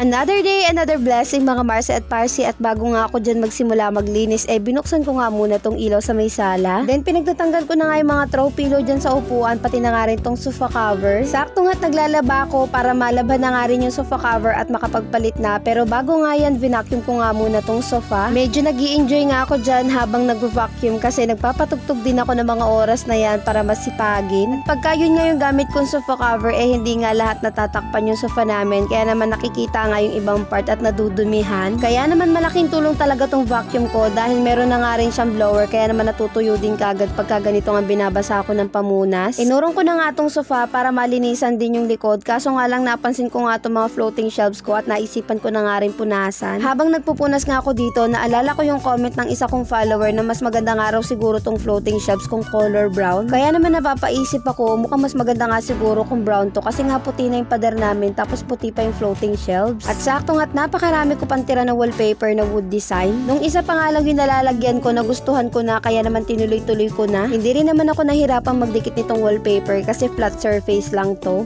Another day, another blessing mga Marcy at Parsi, at bago nga ako dyan magsimula maglinis, binuksan ko nga muna tong ilaw sa may sala. Then pinagtatanggal ko na nga yung mga throw pillow dyan sa upuan, pati na nga rin tong sofa cover. Sakto nga't naglalaba ako para malaban na nga rin yung sofa cover at makapagpalit na. Pero bago nga yan, vacuum ko nga muna tong sofa. Medyo nag-i-enjoy nga ako dyan habang nag-vacuum kasi nagpapatugtog din ako ng mga oras na yan para masipagin. At pagka yun nga yung gamit kong sofa cover, hindi nga lahat natatakpan yung sofa namin. Kaya naman nakikita nga yung ibang part at nadudumihan. Kaya naman malaking tulong talaga tong vacuum ko dahil meron na nga rin siyang blower, kaya naman natutuyo din kagad pagka ganito nga binabasa ko ng pamunas. Inurong ko na nga tong sofa para malinisan din yung likod, kaso nga lang napansin ko nga itong mga floating shelves ko at naisipan ko na nga rin punasan. Habang nagpupunas nga ako dito, naalala ko yung comment ng isa kong follower na mas maganda nga raw siguro tong floating shelves kung color brown. Kaya naman napapaisip ako, mukhang mas maganda nga siguro kung brown to kasi nga puti na yung pader namin tapos puti pa yung floating shelves. At sakto nga't napakarami ko pang tira na wallpaper na wood design. Nung isa pa nga lang yung nalalagyan ko, nagustuhan ko na, kaya naman tinuloy-tuloy ko na. Hindi rin naman ako nahirapang magdikit nitong wallpaper kasi flat surface lang to.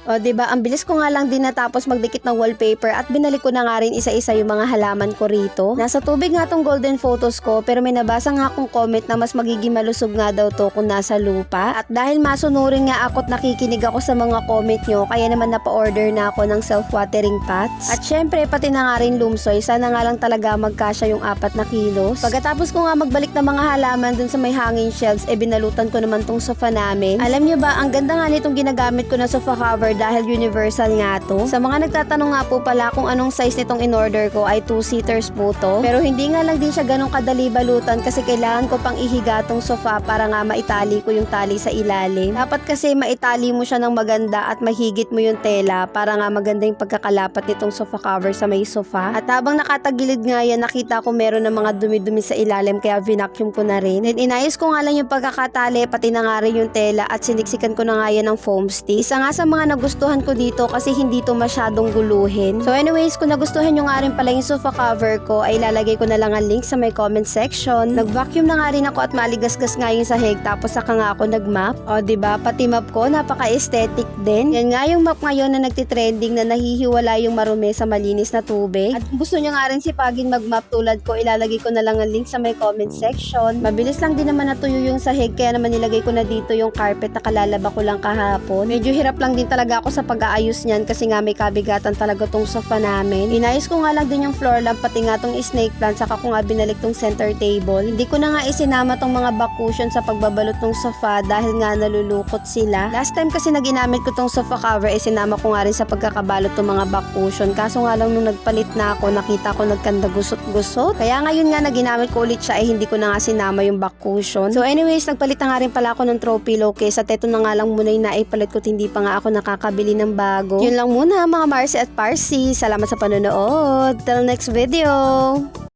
O diba, ang bilis ko nga lang din natapos magdikit ng wallpaper at binalik ko na nga rin isa-isa yung mga halaman ko rito. Nasa tubig nga tong golden photos ko, pero may nabasa nga akong comment na mas magiging malusog nga daw to kung nasa lupa. At dahil masunurin nga ako at nakikinig ako sa mga comment nyo, kaya naman napa-order na ako ng self-watering pots. At syempre, pati na nga rin lumsoy, sana nga lang talaga magkasya yung 4 na kilos. Pagkatapos ko nga magbalik ng mga halaman dun sa may hanging shelves, binalutan ko naman tong sofa namin. Alam nyo ba, ang ganda nga nitong ginagamit ko na sofa cover dahil universal nga to. Sa mga nagtatanong nga po pala kung anong size nitong in-order ko, ay 2-seaters po to. Pero hindi nga lang din siya ganong kadali balutan kasi kailangan ko pang ihiga tong sofa para nga maitali ko yung tali sa ilalim. Dapat kasi maitali mo siya ng maganda at mahigit mo yung tela para nga maganda yung pagkakalapat nitong sofa cover sa may sofa. At habang nakatagilid nga yan, nakita ko meron ng mga dumi-dumi sa ilalim kaya vacuum ko na rin. Then inayos ko nga lang yung pagkakatali, pati na nga rin yung tela at siniksikan ko na nga yan ng foam stick. Isa nga sa mga nagustuhan ko dito kasi hindi to masyadong guluhin. So anyways, kung nagustuhan nyo nga rin pala yung sofa cover ko, ay ilalagay ko na lang ang link sa my comment section. Nag-vacuum na nga rin ako at maligasgas nga yung sahig, tapos saka nga ako nag-map. O diba, pati map ko napaka-aesthetic din. Yan nga yung map ngayon na nagtitrending na nahihiwala yung marumi sa malinis na tubig. At kung gusto nyo nga rin sipagin mag-map tulad ko, ilalagay ko na lang ang link sa my comment section. Mabilis lang din naman natuyo yung sahig, kaya naman nilagay ko na dito yung carpet na kalalaba ko lang kahapon. Medyo hirap lang din talaga ako sa pag-aayos niyan kasi nga may kabigatan talaga tong sofa namin. Inayos ko nga lang din yung floor lamp, pati nga tong snake plant, saka ko nga binalik tong center table. Hindi ko na nga isinama tong mga back cushion sa pagbabalot ng sofa dahil nga nalulukot sila. Last time kasi na ginamit ko tong sofa cover, sinama ko nga rin sa pagkakabalot tong mga back cushion. Kaso nga lang nung nagpalit na ako, nakita ko nagkanda gusot-gusot. Kaya ngayon nga na ginamit ko ulit siya, hindi ko na nga sinama yung back cushion. So anyways, nagpalit na nga rin pala ako ng throw pillowcase at eto na nga lang muna yung naipalit ko, hindi pa nga ako nakakabili ng bago. Yun lang muna mga Marcy at Parsi. Salamat sa panonood. Till next video!